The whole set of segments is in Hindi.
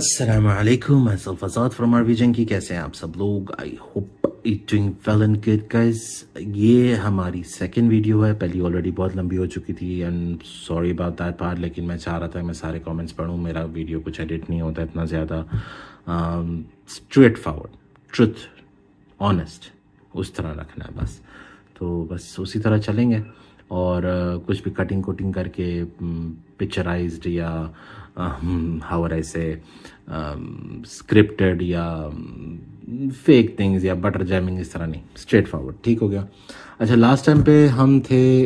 अस्सलामुअलैकुम, myself Azad from Arvi junkie. कैसे हैं आप सब लोग? I hope you doing well and good guys. ये हमारी सेकंड वीडियो है। पहली ऑलरेडी बहुत लंबी हो चुकी थी and sorry about that part, लेकिन मैं चाह रहा था मैं सारे कमेंट्स पढूं। मेरा वीडियो कुछ एडिट नहीं होता इतना ज़्यादा, स्ट्रेट फॉरवर्ड, ट्रुथ, ऑनेस्ट, उस तरह रखना है बस। तो बस उसी तरह चलेंगे और कुछ भी कटिंग कुटिंग करके पिक्चराइज्ड या हाउ आई से स्क्रिप्टेड या फेक थिंग्स या बटर जैमिंग, इस तरह नहीं, स्ट्रेट फॉरवर्ड। ठीक हो गया। अच्छा, लास्ट टाइम पे हम थे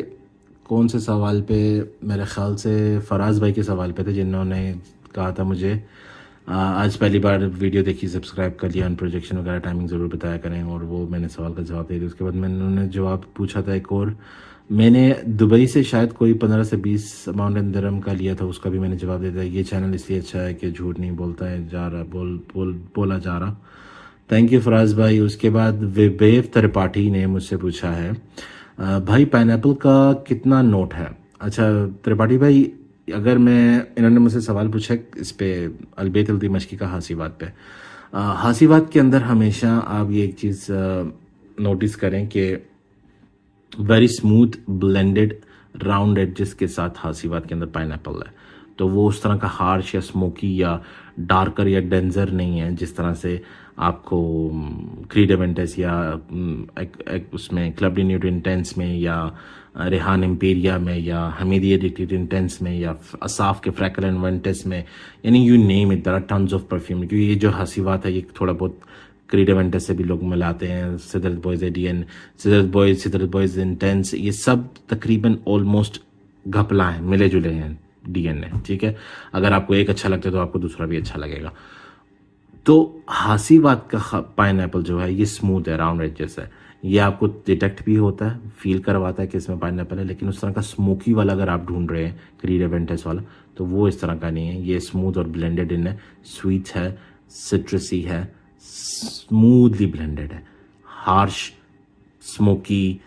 कौन से सवाल पे? मेरे ख्याल से फराज भाई के सवाल पे थे, जिन्होंने कहा था मुझे आज पहली बार वीडियो देखी, सब्सक्राइब कर लिया, ऑन प्रोजेक्शन वगैरह टाइमिंग ज़रूर बताया करें। और वो मैंने सवाल का जवाब दे दिया। उसके बाद मैंने उन्होंने जवाब पूछा था एक और, मैंने दुबई से शायद कोई 15 से 20 अमाउंट इन दिरहम का लिया था, उसका भी मैंने जवाब दे दिया। ये चैनल इसलिए अच्छा है कि झूठ नहीं बोलता है, जा रहा बोला जा रहा। थैंक यू फराज भाई। उसके बाद विवेक त्रिपाठी ने मुझसे पूछा है भाई पाइनएप्पल का कितना नोट है? अच्छा त्रिपाठी भाई, अगर इन्होंने मुझसे सवाल पूछा इस पे अलबेत अल दिमश्की का हासीवाद पे। हासीवाद के अंदर हमेशा आप ये एक चीज़ नोटिस करें कि very smooth blended round edges के साथ हासीवाद के अंदर पाइनएप्पल है। तो वो उस तरह का हार्श या स्मोकी या डार्कर या डेंजर नहीं है जिस तरह से आपको क्रीडेवेंटस या उसमें क्लब डी न्यूट इंटेंस में या रेहान एम्पेरिया में या हमीदिया डिक्टेड इंटेंस में या असाफ के फ्रैकल एंड वेंटेस में, यानी you name it, there are tons of perfume. क्योंकि ये जो हासीवाद है ये थोड़ा बहुत क्रीडेवेंटस से भी लोग मिलाते हैं, सिदरत बॉयज एडीएन, सिदरत बॉयज इंटेंस, ये सब तकरीबन ऑलमोस्ट घपला है, मिले जुले हैं डीएनए। ठीक है, अगर आपको एक अच्छा लगता है तो आपको दूसरा भी अच्छा लगेगा। तो हासीवाद का पाइनएप्पल जो है ये स्मूथ है, राउंड एजेस है, ये आपको डिटेक्ट भी होता है, फील करवाता है कि इसमें पाइनएप्पल है। लेकिन उस तरह का स्मोकी वाला अगर आप ढूंढ रहे हैं क्रीडेवेंटस वाला, तो वो इस तरह का नहीं है। ये स्मूथ और ब्लेंडेड इन है, स्वीट है, सिट्रसी है, स्मूथली ब्लेंडेड है। हार्श, स्मोकी,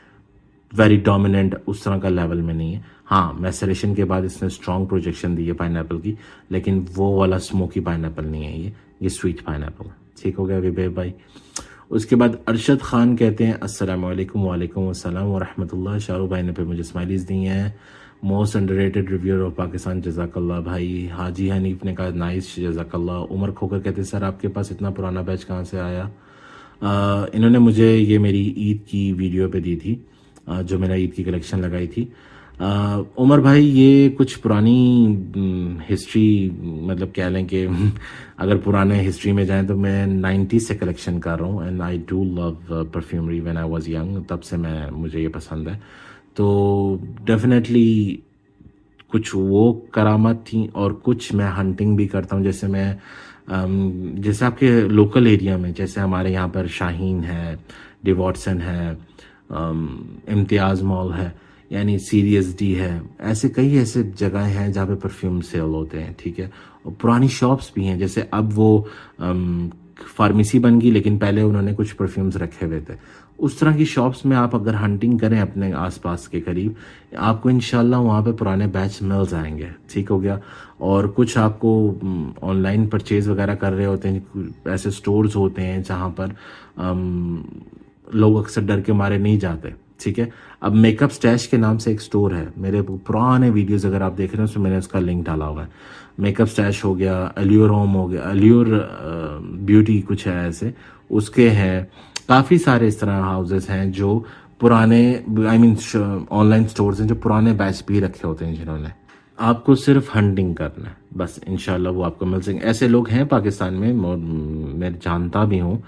वेरी डोमिनेंट उस तरह का लेवल में नहीं है। हाँ, मैसरेशन के बाद इसने स्ट्रॉन्ग प्रोजेक्शन दी है पाइनएप्पल की, लेकिन वो वाला स्मोकी पाइनएप्पल नहीं है, ये स्वीट पाइनएप्पल। ठीक हो गया विवेक भाई। उसके बाद अरशद खान कहते हैं अस्सलाम वालेकुम। वालेकुम अस्सलाम व रहमतुल्लाह। शाहरुख भाई ने पे मुझे स्माइलीज दी हैं। Most underrated reviewer of Pakistan, जज़ाकल्लाह भाई। हाजी हनीफ ने कहा नाइस, जज़ाकल्लाह। उमर खोकर कहते हैं सर आपके पास इतना पुराना बैच कहाँ से आया? इन्होंने मुझे ये मेरी ईद की वीडियो पे दी थी, जो मैंने ईद की कलेक्शन लगाई थी। उमर भाई, ये कुछ पुरानी हिस्ट्री, मतलब कह लें कि अगर पुराने हिस्ट्री में जाएं तो मैं 90 से कलेक्शन कर रहा हूँ and I do love perfumery when I was young. तब से मुझे ये पसंद है। तो डेफिनेटली कुछ वो करामत थी और कुछ मैं हंटिंग भी करता हूँ। जैसे आपके लोकल एरिया में, जैसे हमारे यहाँ पर शाहीन है, डिवॉटसन है, इम्तियाज़ मॉल है, यानी सीरियस डी है, ऐसे कई ऐसे जगह हैं जहाँ पे परफ्यूम सेल होते हैं। ठीक है, और पुरानी शॉप्स भी हैं। जैसे अब वो फार्मेसी बन गई, लेकिन पहले उन्होंने कुछ परफ्यूम्स रखे हुए थे। उस तरह की शॉप्स में आप अगर हंटिंग करें अपने आसपास के करीब, आपको इंशाल्लाह वहाँ पे पुराने बैच मिल जाएंगे। ठीक हो गया। और कुछ आपको ऑनलाइन परचेज वगैरह कर रहे होते हैं, ऐसे स्टोर्स होते हैं जहाँ पर लोग अक्सर डर के मारे नहीं जाते। ठीक है, अब मेकअप स्टैश के नाम से एक स्टोर है, मेरे पुराने वीडियोस अगर आप देख रहे हैं उसमें मैंने उसका लिंक डाला हुआ है। मेकअप स्टैश हो गया, अल्योर होम हो गया, अल्योर ब्यूटी कुछ है ऐसे, उसके हैं काफ़ी सारे इस तरह हाउसेस हैं जो पुराने, आई मीन ऑनलाइन स्टोर्स हैं जो पुराने बैच भी रखे होते हैं, जिन्होंने आपको सिर्फ हंटिंग करना है बस, इंशाल्लाह वो आपको मिल सकेंगे। ऐसे लोग हैं पाकिस्तान में, मैं जानता भी हूँ,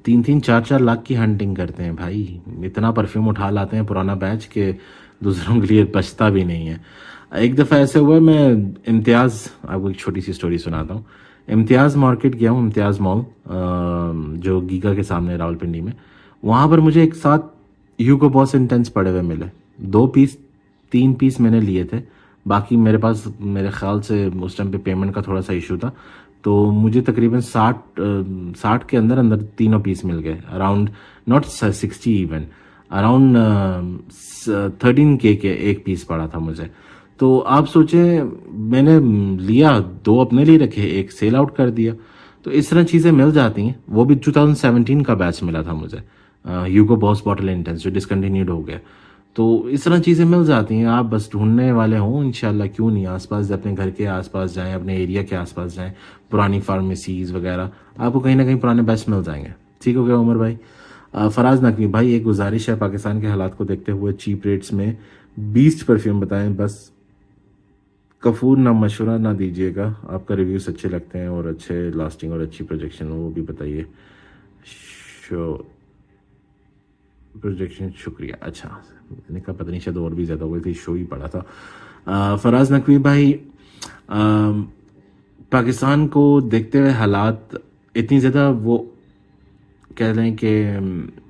3-3, 4-4 लाख की हंटिंग करते हैं भाई। इतना परफ्यूम उठा लाते हैं पुराना बैच के दूसरों के लिए बचता भी नहीं है। एक दफ़ा ऐसे हुआ, मैं इम्तियाज़, आपको एक छोटी सी स्टोरी सुनाता हूँ। इम्तियाज़ मार्केट गया हूँ, इम्तियाज़ मॉल जो गीगा के सामने रावलपिंडी में, वहाँ पर मुझे एक साथ ह्यूगो बॉस इंटेंस पड़े हुए मिले। 2 पीस 3 पीस मैंने लिए थे, बाकी मेरे पास मेरे ख्याल से उस टाइम पे पेमेंट का थोड़ा सा इशू था, तो मुझे तकरीबन 60 के अंदर अंदर तीनों पीस मिल गए। Around not 60 even, around 13K के एक पीस पड़ा था मुझे। तो आप सोचें, मैंने लिया, 2 अपने लिए रखे, एक सेल आउट कर दिया। तो इस तरह चीज़ें मिल जाती हैं। वो भी 2017 का बैच मिला था मुझे, ह्यूगो बॉस बॉटल इंटेंस, जो डिसकंटिन्यूड हो गया। तो इस तरह चीज़ें मिल जाती हैं। आप बस ढूंढने वाले हों, इंशाल्लाह क्यों नहीं, आसपास अपने घर के आसपास जाएं, अपने एरिया के आसपास जाएं, पुरानी फार्मेसीज वगैरह, आपको कहीं ना कहीं पुराने बैच मिल जाएंगे। ठीक हो गया उमर भाई। फराज नकवी भाई, एक गुजारिश है, पाकिस्तान के हालात को देखते हुए चीप रेट्स में बीस्ट परफ्यूम बताएं बस। कफूर ना मशवरा ना दीजिएगा, आपका रिव्यूज अच्छे लगते हैं और अच्छे लास्टिंग और अच्छी प्रोजेक्शन हो, वो भी बताइए। शो प्रोजेक्शन शुक्रिया। अच्छा, मैंने कहा पता नहीं शायद और भी ज़्यादा हो गई थी, शो ही पड़ा था। फराज नकवी भाई, पाकिस्तान को देखते हुए हालात इतनी ज़्यादा, वो कह लें कि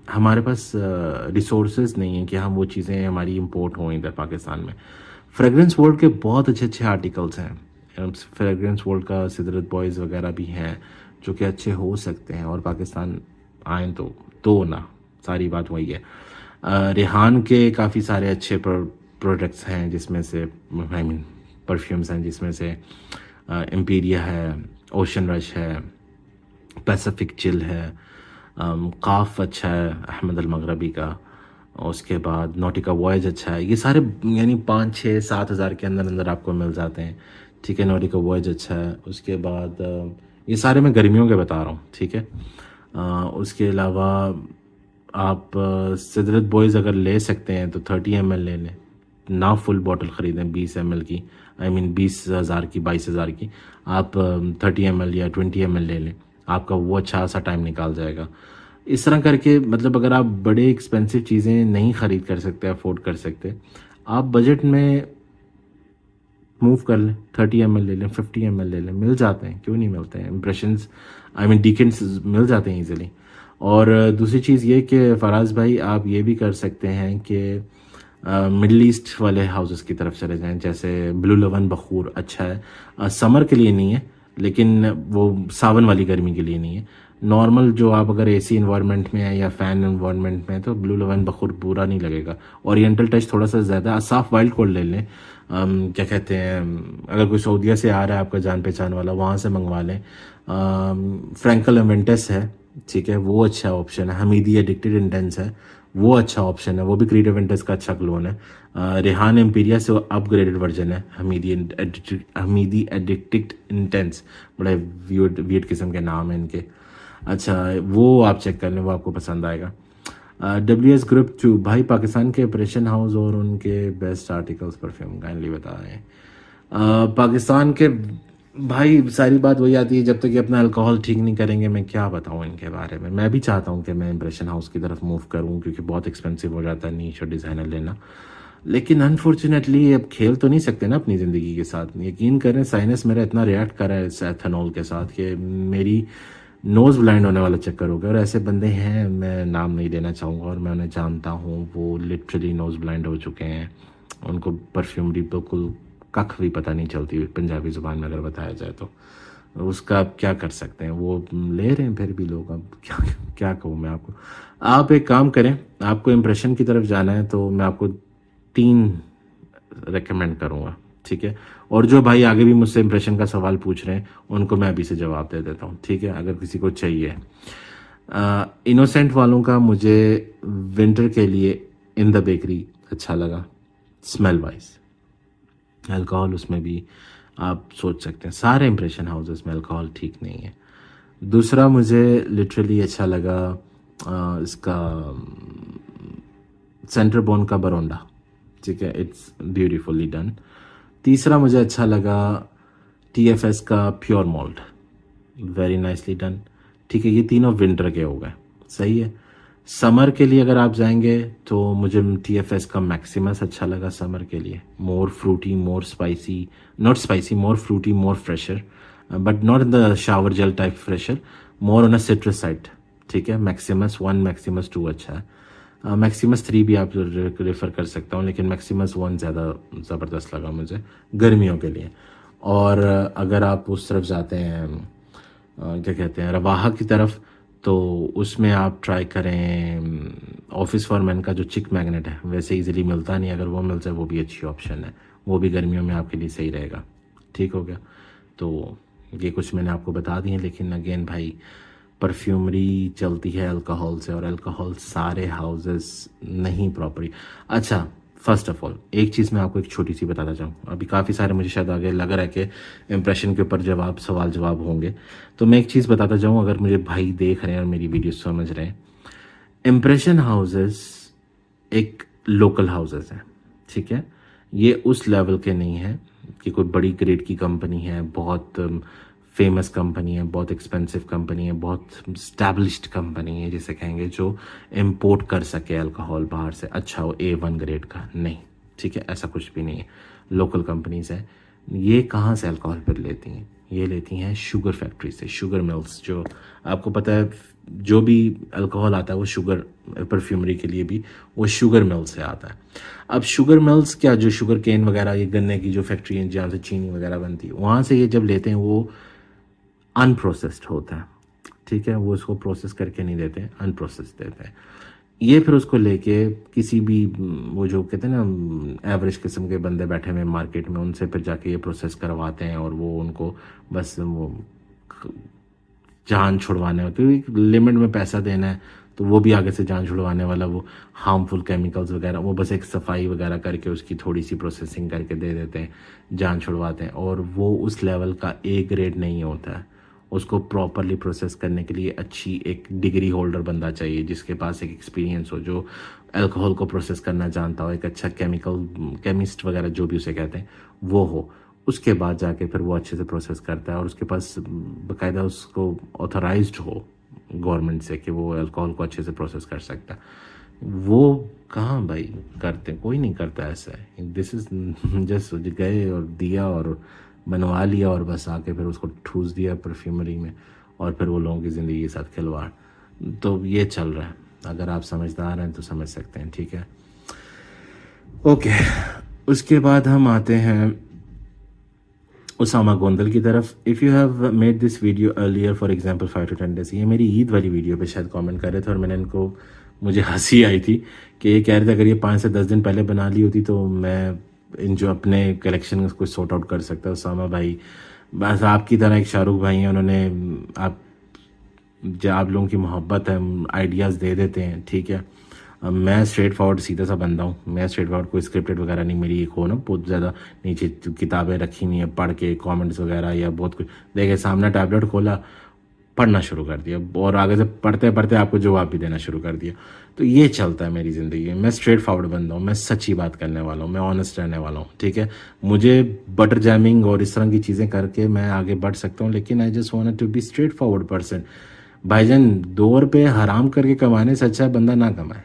हमारे पास रिसोर्सेज नहीं है कि हम वो चीज़ें हमारी इंपोर्ट हों इधर पाकिस्तान में। फ्रेगरेंस वर्ल्ड के बहुत अच्छे अच्छे आर्टिकल्स हैं। फ्रेगरेंस वर्ल्ड का सिदरत बॉयज़ वगैरह भी हैं जो कि अच्छे हो सकते हैं, और पाकिस्तान आएँ तो ना, सारी बात वही है। रेहान के काफ़ी सारे अच्छे प्रोडक्ट्स हैं, जिसमें से आई मीन परफ्यूम्स हैं, जिसमें से एम्पीरिया है, ओशन रश है, पैसिफिक चिल है, काफ अच्छा है अहमद अल मगरबी का, उसके बाद नॉटिका वॉयज अच्छा है। ये सारे यानी 5-6-7 हज़ार के अंदर अंदर आपको मिल जाते हैं। ठीक है, नॉटिका वॉयज अच्छा है। उसके बाद ये सारे मैं गर्मियों के बता रहा हूँ। ठीक है, उसके अलावा आप सिदरत बॉयज़ अगर ले सकते हैं तो 30 ml ले लें, ना फुल बॉटल ख़रीदें 20 ml की, आई मीन 20,000 की, 22,000 की। आप 30 ml या 20 ml ले लें, आपका वो अच्छा सा टाइम निकाल जाएगा। इस तरह करके, मतलब अगर आप बड़े एक्सपेंसिव चीज़ें नहीं ख़रीद कर सकते, अफोर्ड कर सकते, आप बजट में मूव कर लें, 30 ml ले लें, 50 ml ले लें, मिल जाते हैं, क्यों नहीं मिलते हैं। इम्प्रेशंस आई मीन डिकेंस मिल जाते हैं ईजिली। और दूसरी चीज़ ये कि फराज भाई, आप ये भी कर सकते हैं कि मिडल ईस्ट वाले हाउसेस की तरफ चले जाएं, जैसे ब्लू लेवन बखूर अच्छा है। समर के लिए नहीं है, लेकिन वो सावन वाली गर्मी के लिए नहीं है। नॉर्मल जो आप अगर एसी इन्वायरमेंट में है या फैन इन्वायरमेंट में है तो ब्लू लेवन बखूर बुरा नहीं लगेगा। ओरिएंटल टच थोड़ा सा ज़्यादा, साफ वाइल्ड कोल्ड ले लें। क्या कहते हैं, अगर कोई सऊदीया से आ रहा है आपका जान पहचान वाला, वहाँ से मंगवा लें। फ्रैंकल एवेंटस है, ठीक है, वो अच्छा ऑप्शन है। हमीदी एडिक्टेड इंटेंस है, वो अच्छा ऑप्शन है, वो भी क्रीड एवेंटस का अच्छा क्लोन है। रेहान एम्पीरिया से अपग्रेडेड वर्जन है हमीदी एडिक्टेड इंटेंस, बड़े वियर्ड किस्म के नाम हैं इनके। अच्छा, वो आप चेक कर लें, वो आपको पसंद आएगा। WS ग्रुप 2 भाई, पाकिस्तान के ऑपरेशन हाउस और उनके बेस्ट आर्टिकल्स परफ्यूम काइंडली बताएं। पाकिस्तान के भाई, सारी बात वही आती है, जब तक ये अपना अल्कोहल ठीक नहीं करेंगे, मैं क्या बताऊं इनके बारे में। मैं भी चाहता हूं कि मैं इंप्रेशन हाउस की तरफ मूव करूं, क्योंकि बहुत एक्सपेंसिव हो जाता है नीश और डिज़ाइनर लेना। लेकिन अनफॉर्चुनेटली अब खेल तो नहीं सकते ना अपनी ज़िंदगी के साथ। यकीन करें, साइनस मेरा इतना रिएक्ट कर रहा है इस एथेनॉल के साथ कि मेरी नोज़ ब्लाइंड होने वाला चक्कर हो गया। और ऐसे बंदे हैं, मैं नाम नहीं लेना चाहूँगा, और मैं उन्हें जानता हूँ, वो लिटरली नोज़ ब्लाइंड हो चुके हैं। उनको परफ्यूमरी बिल्कुल कख भी पता नहीं चलती, पंजाबी ज़ुबान में अगर बताया जाए तो। उसका आप क्या कर सकते हैं, वो ले रहे हैं फिर भी लोग। अब क्या क्या कहूँ मैं आपको। आप एक काम करें, आपको इम्प्रेशन की तरफ जाना है तो मैं आपको 3 रेकमेंड करूँगा, ठीक है। और जो भाई आगे भी मुझसे इंप्रेशन का सवाल पूछ रहे हैं, उनको मैं अभी से जवाब दे देता हूँ, ठीक है, अगर किसी को चाहिए। इनोसेंट वालों का मुझे विंटर के लिए इन द बेकरी अच्छा लगा, स्मेल वाइज। अल्कोहल उसमें भी आप सोच सकते हैं, सारे इंप्रेशन हाउसेस में अल्कोहल ठीक नहीं है। दूसरा मुझे लिटरली अच्छा लगा इसका सेंटर बोन का बरोंडा, ठीक है, इट्स ब्यूटीफुली डन। तीसरा मुझे अच्छा लगा TFS का pure mould, very nicely done, ठीक है। ये तीनों विंटर के हो गए, सही है। समर के लिए अगर आप जाएंगे तो मुझे TFS का मैक्सिमस अच्छा लगा समर के लिए। More fruity, more spicy, not spicy, more fruity, more fresher, but not in the shower gel type fresher, more on a citrus side, ठीक है। मैक्सिमस 1, मैक्सिमस 2 अच्छा है। मैक्सिमस 3 भी आप रेफर कर सकता हूँ, लेकिन मैक्सिमस 1 ज़्यादा ज़बरदस्त लगा मुझे गर्मियों के लिए। और अगर आप उस तरफ जाते हैं, क्या कहते हैं, रवाहा की तरफ, तो उसमें आप ट्राई करें ऑफिस फॉर मैन का जो चिक मैग्नेट है, वैसे इजीली मिलता नहीं, अगर वो मिल जाए वो भी अच्छी ऑप्शन है, वो भी गर्मियों में आपके लिए सही रहेगा। ठीक हो गया। तो ये कुछ मैंने आपको बता दिए, लेकिन अगेन भाई परफ्यूमरी चलती है अल्कोहल से, और अल्कोहल सारे हाउसेस नहीं प्रॉपरली। अच्छा, फर्स्ट ऑफ ऑल एक चीज़ मैं आपको एक छोटी सी बताना चाहूँ, अभी काफ़ी सारे मुझे शायद आगे लग रहा है कि इम्प्रेशन के ऊपर सवाल जवाब होंगे, तो मैं एक चीज़ बताता जाऊँ, अगर मुझे भाई देख रहे हैं और मेरी वीडियो समझ रहे हैं, इम्प्रेशन हाउसेस एक लोकल हाउसेस हैं, ठीक है। ये उस लेवल के नहीं है कि कोई बड़ी ग्रेड की कंपनी है, बहुत फेमस कंपनी है, बहुत एक्सपेंसिव कंपनी है, बहुत स्टैब्लिश्ड कंपनी है जिसे कहेंगे, जो इंपोर्ट कर सके अल्कोहल बाहर से, अच्छा हो A1 ग्रेड का, नहीं, ठीक है, ऐसा कुछ भी नहीं है। लोकल कंपनीज है। ये कहाँ से अल्कोहल फिर लेती हैं? ये लेती हैं शुगर फैक्ट्री से, शुगर मिल्स। जो आपको पता है जो भी अल्कोहल आता है वो शुगर, परफ्यूमरी के लिए भी वो शुगर मिल से आता है। अब शुगर मिल्स क्या, जो शुगर केन वगैरह, ये गन्ने की जो फैक्ट्री है जहाँ से चीनी वगैरह बनती है, वहाँ से ये जब लेते हैं वो अनप्रोसेस्ड होता है, ठीक है, वो उसको प्रोसेस करके नहीं देते, अनप्रोसेस्ड देते हैं। ये फिर उसको लेके किसी भी वो जो कहते हैं ना एवरेज किस्म के बंदे बैठे हुए मार्केट में, उनसे फिर जाके ये प्रोसेस करवाते हैं, और वो उनको बस वो जान छुड़वाने हो, क्योंकि लिमिट में पैसा देना है, तो वो भी आगे से जान छुड़वाने वाला वो हार्मफुल केमिकल्स वगैरह, वो बस एक सफाई वगैरह करके उसकी थोड़ी सी प्रोसेसिंग करके दे देते हैं, जान छुड़वाते हैं। और वो उस लेवल का A ग्रेड नहीं होता है। उसको प्रॉपरली प्रोसेस करने के लिए अच्छी एक डिग्री होल्डर बंदा चाहिए, जिसके पास एक एक्सपीरियंस हो, जो अल्कोहल को प्रोसेस करना जानता हो, एक अच्छा केमिस्ट वगैरह जो भी उसे कहते हैं वो हो। उसके बाद जाके फिर वो अच्छे से प्रोसेस करता है, और उसके पास बाकायदा उसको ऑथराइज्ड हो गवर्नमेंट से कि वो अल्कोहल को अच्छे से प्रोसेस कर सकता है। वो कहाँ भाई करते, कोई नहीं करता ऐसा है। दिस इज जस्ट गए और दिया और बनवा लिया, और बस आके फिर उसको ठूस दिया परफ्यूमरी में, और फिर वो लोगों की ज़िंदगी के साथ खिलवाड़। तो ये चल रहा है। अगर आप समझदार हैं तो समझ सकते हैं, ठीक है। ओके, उसके बाद हम आते हैं उसामा गोंदल की तरफ। If you have made this video earlier, for example 5 to 10 days, ये मेरी ईद वाली वीडियो पे शायद कमेंट कर रहे थे, और मैंने इनको, मुझे हंसी आई थी कि ये कह रहे थे अगर ये 5 से 10 दिन पहले बना ली होती तो मैं इन जो अपने कलेक्शन को सॉर्ट आउट कर सकता। उसामा भाई बस आपकी तरह एक शाहरुख भाई हैं, उन्होंने आप लोगों की मोहब्बत है, आइडियाज़ दे देते हैं, ठीक है। मैं स्ट्रेट फॉरवर्ड सीधा सा बंदा हूँ, मैं स्ट्रेट फॉरवर्ड, कोई स्क्रिप्टेड वगैरह नहीं। मेरी एक हो ना बहुत ज़्यादा नीचे किताबें रखी नहीं है, पढ़ के कमेंट्स वगैरह या बहुत कुछ देखे, सामने टैबलेट खोला, पढ़ना शुरू कर दिया, और आगे से पढ़ते पढ़ते आपको जवाब भी देना शुरू कर दिया। तो ये चलता है मेरी ज़िंदगी में। मैं स्ट्रेट फॉरवर्ड बंदा हूँ, मैं सच्ची बात करने वाला हूँ, मैं ऑनेस्ट रहने वाला हूँ, ठीक है। मुझे बटर जैमिंग और इस तरह की चीज़ें करके मैं आगे बढ़ सकता हूँ, लेकिन I just want to be straightforward person. भाईजान 2 रुपये हराम करके कमाने से अच्छा बंदा ना कमाए,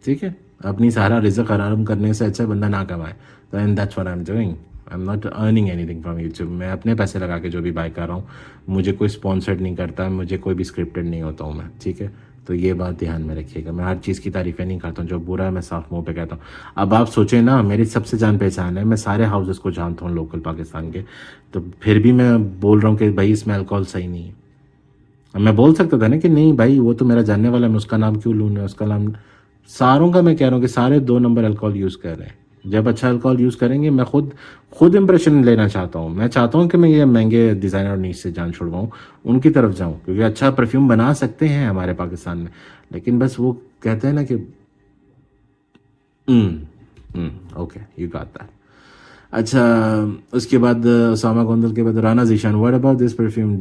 ठीक है। अपनी सारा रिज़्क हराम करने से अच्छा बंदा ना कमाए। तो and that's what I am doing. I am not earning anything from YouTube. मैं अपने पैसे लगा के जो भी बाय कर रहा हूँ, मुझे कोई स्पॉन्सर्ड नहीं करता, मुझे कोई भी स्क्रिप्टेड नहीं होता हूँ मैं, ठीक है। तो ये बात ध्यान में रखिएगा। मैं हर चीज़ की तारीफ़ें नहीं करता हूँ, जो बुरा है मैं साफ मुंह पे कहता हूँ। अब आप सोचें ना, मेरी सबसे जान पहचान है, मैं सारे हाउसेस को जानता हूँ लोकल पाकिस्तान के, तो फिर भी मैं बोल रहा हूँ कि भाई इसमें अल्कोहल सही नहीं है। मैं बोल सकता था ना कि नहीं भाई वो तो मेरा जानने वाला है, मैं उसका नाम क्यों लूँ, मैं उसका नाम, सारों का मैं कह रहा हूँ कि सारे 2 नंबर अल्कोहल यूज़ कर रहे हैं। जब अच्छा अल्कोहल यूज़ करेंगे, मैं खुद इंप्रेशन लेना चाहता हूँ। मैं चाहता हूँ कि मैं ये महंगे डिज़ाइनर नीच से जान छुड़वाऊँ, उनकी तरफ जाऊँ, क्योंकि अच्छा परफ्यूम बना सकते हैं हमारे पाकिस्तान में, लेकिन बस वो कहते हैं ना कि ओके यू गॉट दैट। अच्छा, उसके बाद उसामा गोंदल के बाद Rana Zeeshan, what about this perfume,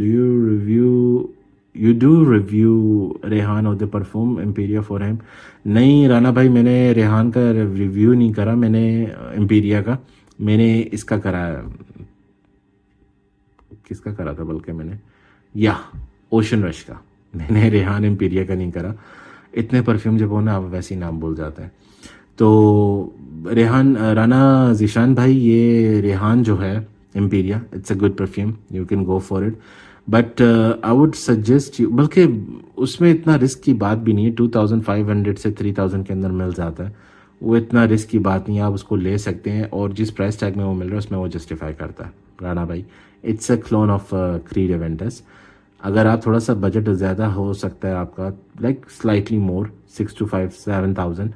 do review Rehan और the perfume Imperia for him. नहीं राना भाई, मैंने रेहान का रिव्यू नहीं करा, मैंने एम्पीरिया का, मैंने इसका करा, किसका करा था बल्कि मैंने, या ओशन रश का। मैंने रेहान एम्पीरिया का नहीं करा। इतने परफ्यूम जब हो ना, आप वैसे ही नाम भूल जाते हैं। तो रेहान, राना ज़ीशान भाई, ये रेहान जो है Emperia, it's a good perfume, you can go for it, but I would suggest you, बल्कि उसमें इतना रिस्क की बात भी नहीं है। 2500 से 3000 के अंदर मिल जाता है, वो इतना रिस्क की बात नहीं है, आप उसको ले सकते हैं, और जिस प्राइस टैग में वो मिल रहा है उसमें वो जस्टिफाई करता है राना भाई। It's a clone of creed Aventus. अगर आप थोड़ा सा बजट ज़्यादा हो सकता है आपका, लाइक स्लाइटली मोर 6 to 7,000,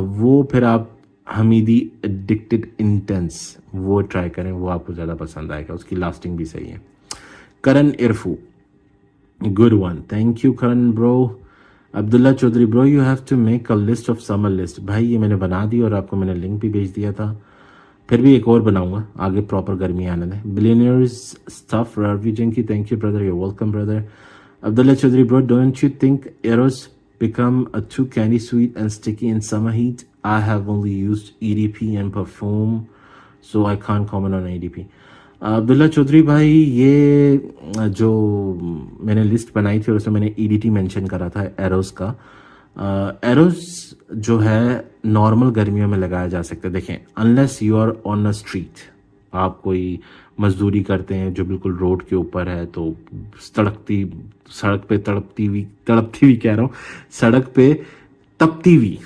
वो फिर आप हमीदी एडिक्टेड इंटेंस, वो ट्राई करें, वो आपको ज़्यादा पसंद आएगा, उसकी लास्टिंग भी सही है। Karan Irfu, good one, thank you Karan bro. Abdullah Chaudhry, bro you have to make a list of summer list. भाई ये मैंने बना दी और आपको मैंने लिंक भी भेज दिया था, फिर भी एक और बनाऊंगा आगे, प्रॉपर गर्मी आने दें। Billionaires stuff, Ravi junkie, thank you brother, you welcome brother. Abdullah Chaudhary, bro, don't you think arrows become a too candy sweet and sticky in summer heat? I have only used EDP and perfume, so I can't comment on EDP. Abdullah Chaudhary भाई, ये जो मैंने लिस्ट बनाई थी और उसमें मैंने EDT मेंशन करा था एरोस का। एरोस जो है नॉर्मल गर्मियों में लगाया जा सकता है। देखें, unless you are on a street, आप कोई मजदूरी करते हैं जो बिल्कुल रोड के ऊपर है, तो सड़क पे तड़पती हुई कह रहा हूँ, सड़क पे तपती हुई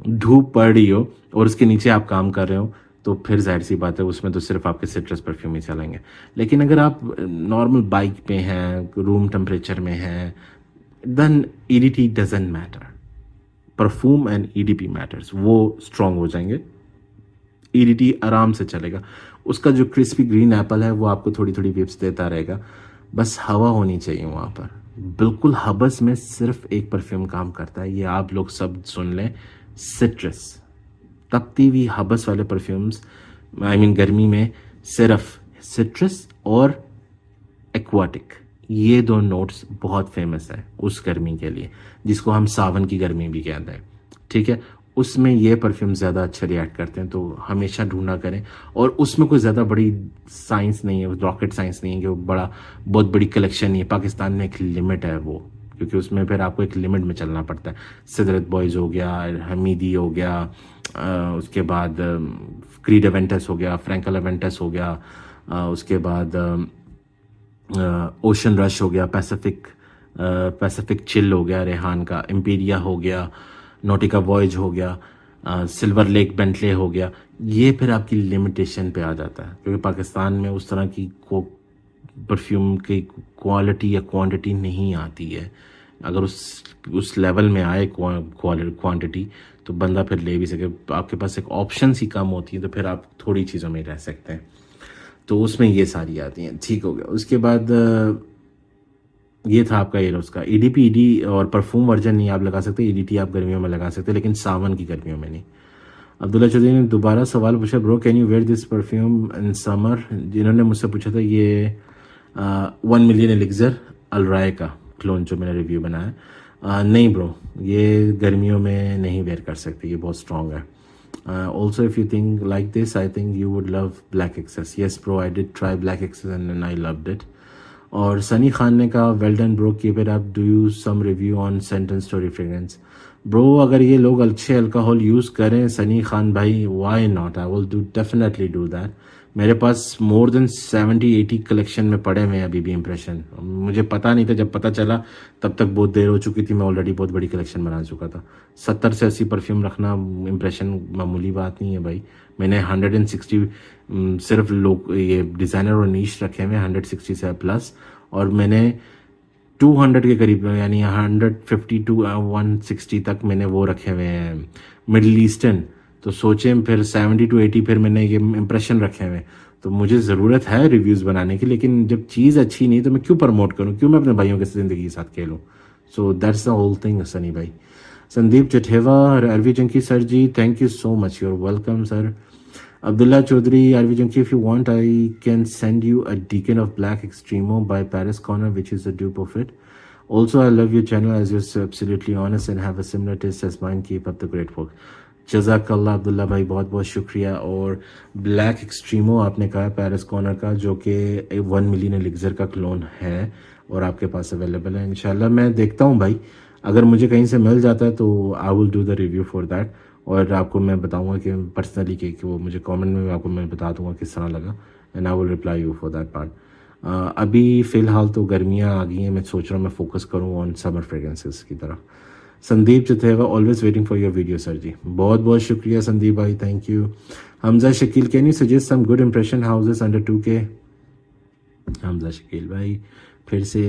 धूप पड़ रही हो और उसके नीचे आप काम कर रहे हो, तो फिर जाहिर सी बात है उसमें तो सिर्फ आपके सिट्रस परफ्यूम ही चलेंगे। लेकिन अगर आप नॉर्मल बाइक पे हैं, रूम टेम्परेचर में हैं, then EDT doesn't matter, perfume and EDP matters. वो स्ट्रांग हो जाएंगे, ईडीटी आराम से चलेगा। उसका जो क्रिस्पी ग्रीन एप्पल है वो आपको थोड़ी थोड़ी विप्स देता रहेगा, बस हवा होनी चाहिए वहाँ पर। बिल्कुल हबस में सिर्फ एक परफ्यूम काम करता है, ये आप लोग सब सुन लें, सिट्रस। तपती हुई हबस वाले परफ्यूम्स, आई मीन गर्मी में सिर्फ सिट्रस और एक्वाटिक, ये दो नोट्स बहुत फेमस है उस गर्मी के लिए, जिसको हम सावन की गर्मी भी कहते हैं, ठीक है। उसमें ये परफ्यूम ज़्यादा अच्छे रिएक्ट करते हैं, तो हमेशा ढूंढा करें। और उसमें कोई ज़्यादा बड़ी साइंस नहीं है, रॉकेट साइंस नहीं है कि वो बहुत बड़ी कलेक्शन नहीं है। पाकिस्तान में एक लिमिट है वो, क्योंकि उसमें फिर आपको एक लिमिट में चलना पड़ता है। सिदरत बॉयज़ हो गया, हमीदी हो गया, उसके बाद क्रीड एवेंटस हो गया, फ्रैंकल एवेंटस हो गया, उसके बाद ओशन रश हो गया, पैसिफिक चिल हो गया रेहान का, इम्पीरिया हो गया, नोटिका वॉयज हो गया, सिल्वर लेक बेंटले हो गया। ये फिर आपकी लिमिटेशन पे आ जाता है, क्योंकि पाकिस्तान में उस तरह की परफ्यूम की क्वालिटी या क्वांटिटी नहीं आती है। अगर उस लेवल में आए क्वांटिटी, तो बंदा फिर ले भी सके। आपके पास एक ऑप्शन ही कम होती है, तो फिर आप थोड़ी चीज़ों में रह सकते हैं, तो उसमें ये सारी आती हैं। ठीक हो गया। उसके बाद ये था आपका एरोस का ईडीपी। ईडी और परफ्यूम वर्जन नहीं आप लगा सकते, ईडीटी आप गर्मियों में लगा सकते, लेकिन सावन की गर्मियों में नहीं। अब्दुल्ला चौधरी ने दोबारा सवाल पूछा, bro can you wear this perfume in summer. जिन्होंने मुझसे पूछा था, ये 1 मिलियन एलिक्सर अलराय का क्लोन जो मैंने रिव्यू बनाया, नहीं ब्रो, ये गर्मियों में नहीं वेयर कर सकते, ये बहुत स्ट्रॉन्ग है। Also, if you think like this, I think you would love Black Excess. Yes, bro, I did try Black Excess and I loved it. और सनी खान ने कहा, well done bro, keep it up, do you some review on scent and story fragrance. Bro, अगर ये लोग अच्छे अल्कोहल यूज़ करें सनी खान भाई, why not, I will definitely do that. मेरे पास मोर देन 70-80 कलेक्शन में पड़े हुए हैं अभी भी इम्प्रेशन। मुझे पता नहीं था, जब पता चला तब तक बहुत देर हो चुकी थी, मैं ऑलरेडी बहुत बड़ी कलेक्शन बना चुका था। 70 से 80 परफ्यूम रखना इम्प्रेशन मामूली बात नहीं है भाई। मैंने 160 सिर्फ लोग ये डिज़ाइनर और नीश रखे हुए, 160 से प्लस, और मैंने 200 के करीब, यानी 150 to 160 तक मैंने वो रखे हुए हैं मिडल ईस्टर्न। तो सोचें फिर 70 to 80 फिर मैंने ये इम्प्रेशन रखे हुए। तो मुझे ज़रूरत है रिव्यूज़ बनाने की, लेकिन जब चीज़ अच्छी नहीं तो मैं क्यों प्रमोट करूँ, क्यों मैं अपने भाइयों की ज़िंदगी के साथ खेलूँ। So that's the whole thing Sunny भाई। Sandeep Jatheva, Arvi junkie sir ji, thank you so much, you're welcome sir. Abdullah Chaudhary, Arvi Junki, if you want, I can send you a Deacon of Black Extremo by Paris Corner, which is a dupe of it. Also, I love your channel as you're so absolutely honest and have a similar taste as mine. Keep up the great work. जज़ाकल्लाह अब्दुल्ला भाई, बहुत बहुत शुक्रिया। और ब्लैक एक्सट्रीमो आपने कहा पेरिस कॉर्नर का, जो कि 1 मिलियन एलिक्सर का क्लोन है और आपके पास अवेलेबल है। इंशाल्लाह मैं देखता हूँ भाई, अगर मुझे कहीं से मिल जाता है तो I will do the review for that, और आपको मैं बताऊंगा कि पर्सनली कि वो मुझे कमेंट में आपको मैं बता दूंगा किस तरह लगा, and I will reply you for that part. अभी फ़िलहाल तो गर्मियाँ आ गई हैं, मैं सोच रहा हूँ मैं फोकस करूँ ऑन समर फ्रेगरेंसेस की तरफ। Sandeep Jatheva, always waiting for your video sir ji, बहुत बहुत शुक्रिया संदीप भाई, thank you. Hamza Shakeel, can you suggest some good impression houses under 2K। Hamza Shakeel भाई फिर से,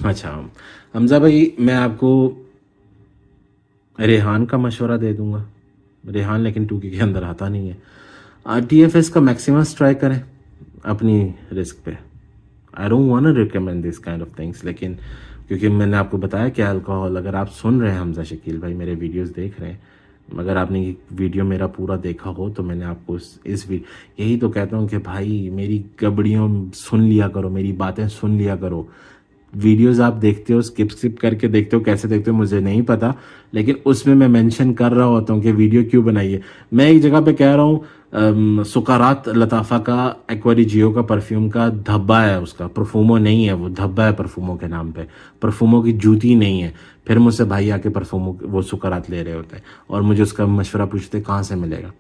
अच्छा हमजा भाई, मैं आपको रेहान का मशवरा दे दूंगा, रेहान लेकिन 2K के अंदर आता नहीं है। TFS का मैक्सिमस ट्राई करें अपनी रिस्क पे। I don't want to recommend this kind of things, लेकिन क्योंकि मैंने आपको बताया कि अल्कोहल, अगर आप सुन रहे हैं हमजा शकील भाई, मेरे वीडियोस देख रहे हैं, अगर आपने ये वीडियो मेरा पूरा देखा हो तो मैंने आपको यही तो कहता हूँ कि भाई मेरी गबड़ियों सुन लिया करो, मेरी बातें सुन लिया करो। वीडियोस आप देखते हो, स्किप करके देखते हो, कैसे देखते हो मुझे नहीं पता, लेकिन उसमें मैं मेंशन कर रहा होता हूँ कि वीडियो क्यों बनाई है। मैं एक जगह पे कह रहा हूँ सुकारात लताफ़ा का एक्वारिजियो का परफ्यूम का धब्बा है, उसका परफ्यूमो नहीं है, वो धब्बा है परफ्यूमो के नाम पे, परफ्यूमो की जूती नहीं है। फिर मुझसे भाई आके परफ्यूमो वो सुकारात ले रहे होते हैं और मुझे उसका मशवरा पूछते कहाँ से मिलेगा।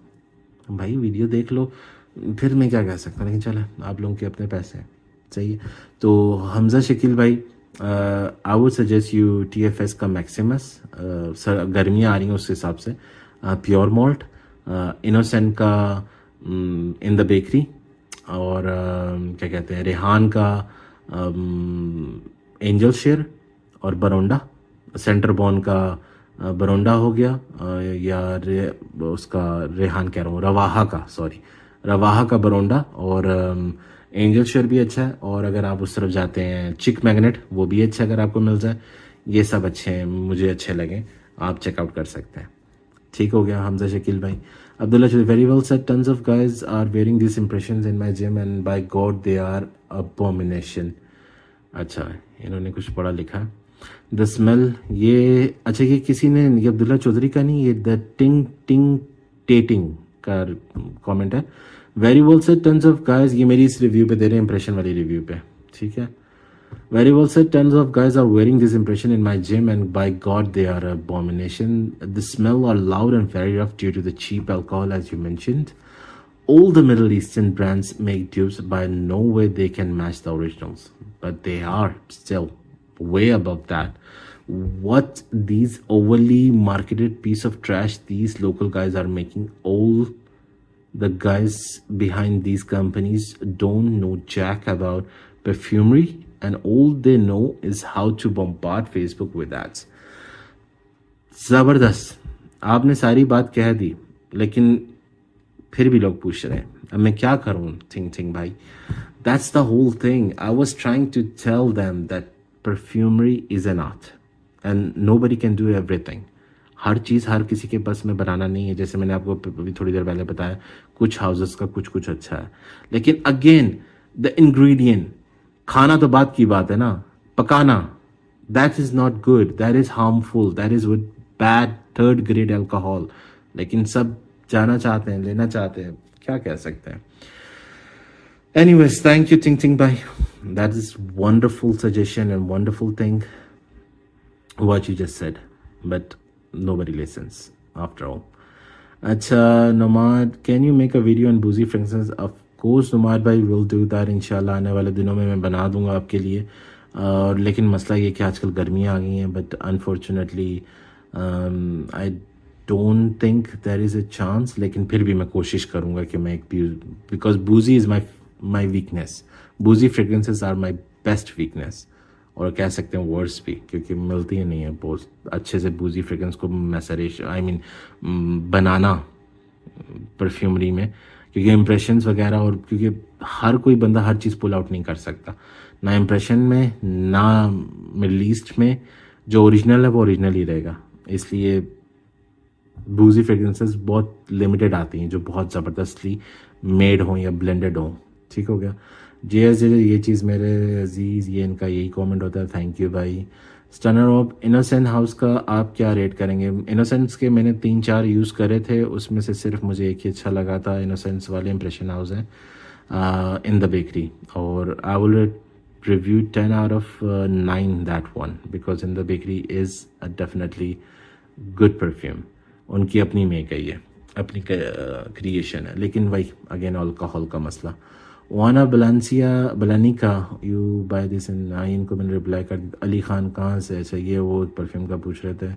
भाई वीडियो देख लो, फिर मैं क्या कह सकता हूँ, लेकिन चले आप लोगों के अपने पैसे हैं, सही है। तो हमजा शकील भाई, I would suggest you TFS का मैक्सिमस, गर्मियाँ आ रही हैं उस हिसाब से, प्योर मॉल्ट, इनोसेंट का इन द बेकरी, और क्या कहते हैं रेहान का एंजल शेयर, और बरोंडा, सेंटर बॉन का बरोंडा हो गया, उसका रेहान कह रहा हूँ, रवाहा का बरोंडा, और एंजल शेयर भी अच्छा है। और अगर आप उस तरफ जाते हैं चिक मैग्नेट, वो भी अच्छा है अगर आपको मिल जाए। ये सब अच्छे हैं, मुझे अच्छे लगे, आप चेकआउट कर सकते हैं। ठीक हो गया हमजा शकील भाई। Abdullah Chaudhry, very well said, tons of guys are wearing this impressions in my gym and by god they are abomination. अच्छा, इन्होंने कुछ बड़ा लिखा है। द स्मेल, ये अच्छा, ये किसी ने, ये अब्दुल्ला चौधरी का नहीं, ये द टिंग टिंग टेटिंग का कमेंट है। Very well said, tons of guys, ये मेरी इस रिव्यू पे दे रहे हैं, इंप्रेशन वाली रिव्यू पे, ठीक है। Very well said. Tons of guys are wearing this impression in my gym, and by God, they are an abomination. The smell are loud and very rough due to the cheap alcohol, as you mentioned. All the Middle Eastern brands make dupes, by no way they can match the originals, but they are still way above that. What these overly marketed piece of trash these local guys are making, all the guys behind these companies don't know jack about perfumery, and all they know is how to bombard Facebook with ads. जबरदस्त, आपने सारी बात कह दी, लेकिन फिर भी लोग पूछ रहे हैं, अब मैं क्या करूं थिंग भाई। That's the whole thing. I was trying to tell them that perfumery is an art and nobody can do everything. हर चीज़ हर किसी के बस में बनाना नहीं है। जैसे मैंने आपको अभी थोड़ी देर पहले बताया, कुछ हाउसेस का कुछ अच्छा है, लेकिन अगेन द इंग्रेडिएंट, खाना तो बात की बात है ना, पकाना, that is not good, that is harmful, that is with bad third grade alcohol, लेकिन सब जाना चाहते हैं, लेना चाहते हैं, क्या कह सकते हैं। एनीवेज, थैंक यू टिंग भाई, that is wonderful suggestion and wonderful thing what you just said, but nobody listens after all. Acha, Nomad, can you make a video on boozy fragrances? Of course, Nomad भाई, will do that इंशाल्लाह, आने वाले दिनों में मैं बना दूंगा आपके लिए। लेकिन मसला ये कि आजकल गर्मियाँ आ गई हैं, but unfortunately I don't think there is a chance, लेकिन फिर भी मैं कोशिश करूँगा कि मैं एक, because boozy is my weakness, boozy fragrances are my best weakness, और कह सकते हैं वर्ड्स भी, क्योंकि मिलती ही नहीं है बहुत अच्छे से बूजी फ्रेगरेंस को बनाना परफ्यूमरी में, क्योंकि इम्प्रेशंस वगैरह, और क्योंकि हर कोई बंदा हर चीज़ पुल आउट नहीं कर सकता, ना इम्प्रेशन में ना मिडल ईस्ट में। जो ओरिजिनल है वो ओरिजिनल ही रहेगा, इसलिए बूजी फ्रेगरेंसेस बहुत लिमिटेड आती हैं जो बहुत ज़बरदस्तली मेड हों या ब्लेंडेड हों। ठीक हो गया जी। ये चीज़ मेरे अजीज़, ये इनका यही कमेंट होता है, थैंक यू भाई। स्टनर ऑफ इनोसेंट हाउस का आप क्या रेट करेंगे? इनोसेंट्स के मैंने 3-4 यूज़ करे थे, उसमें से सिर्फ मुझे एक ही अच्छा लगा था, इनोसेंट्स वाले इंप्रेशन हाउस है इन द बेकरी, और I will review 10 out of 9 that one, because in the bakery is definitely good perfume. उनकी अपनी मेक है, ये अपनी क्रिएशन है, लेकिन वही अगेन अल्कोहल का मसला। वाना बलानी का यू बाय दिस इन, इनको मैंने रिप्लाई कर दिया। अली खान कहाँ से? अच्छा, ये वो परफ्यूम का पूछ रहे थे।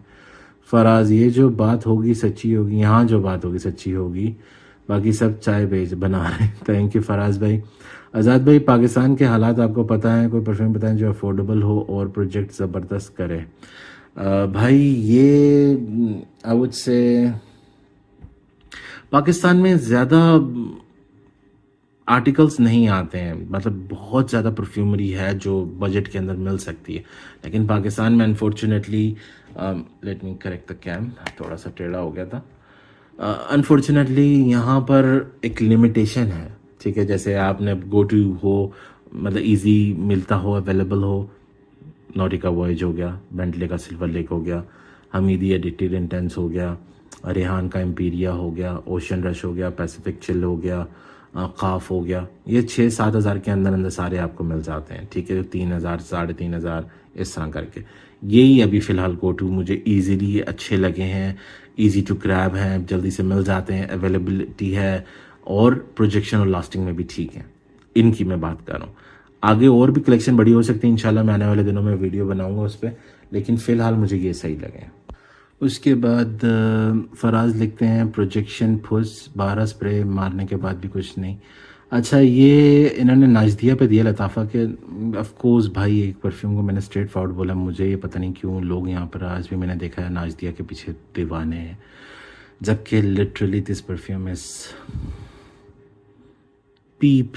फराज, ये जो बात होगी सच्ची होगी, यहाँ जो बात होगी सच्ची होगी, बाकी सब चाय बेच बना रहे हैं। थैंक यू फराज भाई। आज़ाद भाई, पाकिस्तान के हालात आपको पता है, कोई परफ्यूम बताएं जो अफोर्डेबल हो और प्रोजेक्ट ज़बरदस्त करे। भाई ये आई वुड से पाकिस्तान में ज़्यादा आर्टिकल्स नहीं आते हैं, मतलब बहुत ज़्यादा परफ्यूमरी है जो बजट के अंदर मिल सकती है, लेकिन पाकिस्तान में unfortunately, let me correct the cam, थोड़ा सा टेढ़ा हो गया था, अनफॉर्चुनेटली यहाँ पर एक लिमिटेशन है, ठीक है। जैसे आपने गो टू हो, मतलब इजी मिलता हो, अवेलेबल हो, नॉटिका वॉयज हो गया, बेंटले का सिल्वर लेक हो गया, हमीदी एडिटेड इंटेंस हो गया, रेहान का एम्पीरिया हो गया, ओशन रश हो गया, पैसिफिक चिल हो गया, काफ हो गया। ये 6-7 हज़ार के अंदर अंदर सारे आपको मिल जाते हैं, ठीक है। 3,000 3,500 इस तरह करके, यही अभी फ़िलहाल गो टू मुझे ईज़िली अच्छे लगे हैं, ईज़ी टू ग्रैब हैं, जल्दी से मिल जाते हैं, अवेलेबिलिटी है, और प्रोजेक्शन और लास्टिंग में भी ठीक है। इनकी मैं बात कर रहा हूँ। आगे और भी कलेक्शन बड़ी हो सकती है, इंशाल्लाह मैं आने वाले दिनों में वीडियो बनाऊंगा उस पर, लेकिन फ़िलहाल मुझे ये सही लगे। उसके बाद फराज लिखते हैं प्रोजेक्शन फुस 12 स्प्रे मारने के बाद भी कुछ नहीं। अच्छा, ये इन्होंने नाजदिया पे दिया लताफ़ा के। ऑफ कोर्स भाई, एक परफ्यूम को मैंने स्ट्रेट फॉरवर्ड बोला, मुझे ये पता नहीं क्यों लोग यहाँ पर आज भी मैंने देखा है नाजदिया के पीछे दीवाने हैं, जबकि लिटरली दिस परफ्यूम इज पीप,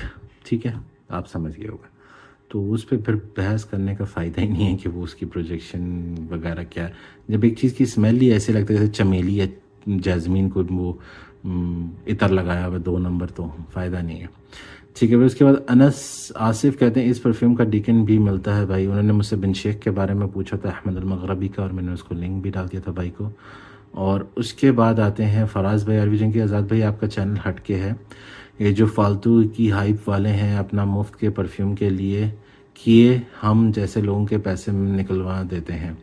ठीक है, आप समझ गए होगा। तो उस पर फिर बहस करने का फ़ायदा ही नहीं है कि वो उसकी प्रोजेक्शन वगैरह क्या है। जब एक चीज़ की स्मेल ही ऐसे लगता है जैसे चमेली या जैस्मीन को वो इतर लगाया हुआ 2 नंबर, तो फ़ायदा नहीं है, ठीक है भाई। उसके बाद अनस आसिफ कहते हैं इस परफ्यूम का डिकन भी मिलता है भाई। उन्होंने मुझसे बिन शेख के बारे में पूछा था, अहमद अल-मग़रबी का, और मैंने उसको लिंक भी डाल दिया था भाई को। और उसके बाद आते हैं फराज भाई अरवी जंग की। आज़ाद भाई, आपका चैनल हट के है, ये जो फालतू की हाइप वाले हैं अपना मुफ्त के परफ्यूम के लिए किए हम जैसे लोगों के पैसे निकलवा देते हैं।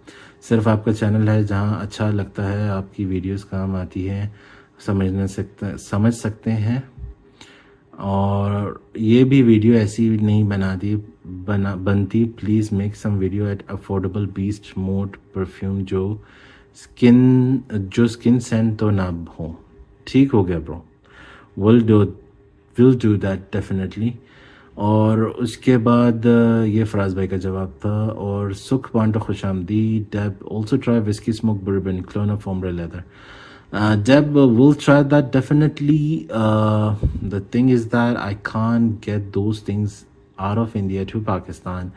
सिर्फ आपका चैनल है जहां अच्छा लगता है, आपकी वीडियोस काम आती हैं, समझ सकते हैं। और ये भी वीडियो ऐसी नहीं बनती। Please make some video at affordable beast mode perfume जो स्किन सेंट तो ना हो। ठीक हो गया bro, will do that definitely. और उसके बाद ये फराज भाई का जवाब था। और Sukh Pando Khushamdi, Deb also try whisky smoke bourbon chloroform leather. Deb, we'll try that definitely. The thing is that I can't get those things out of India to Pakistan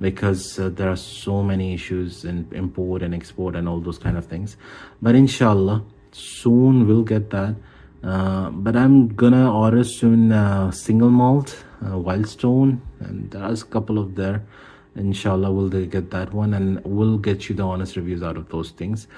because there are so many issues in import and export and all those kind of things. But inshallah, soon we'll get that. But I'm gonna order soon single malt, Wildstone, and there's a couple of there. Inshallah, we'll get that one and we'll get you the honest reviews out of those things.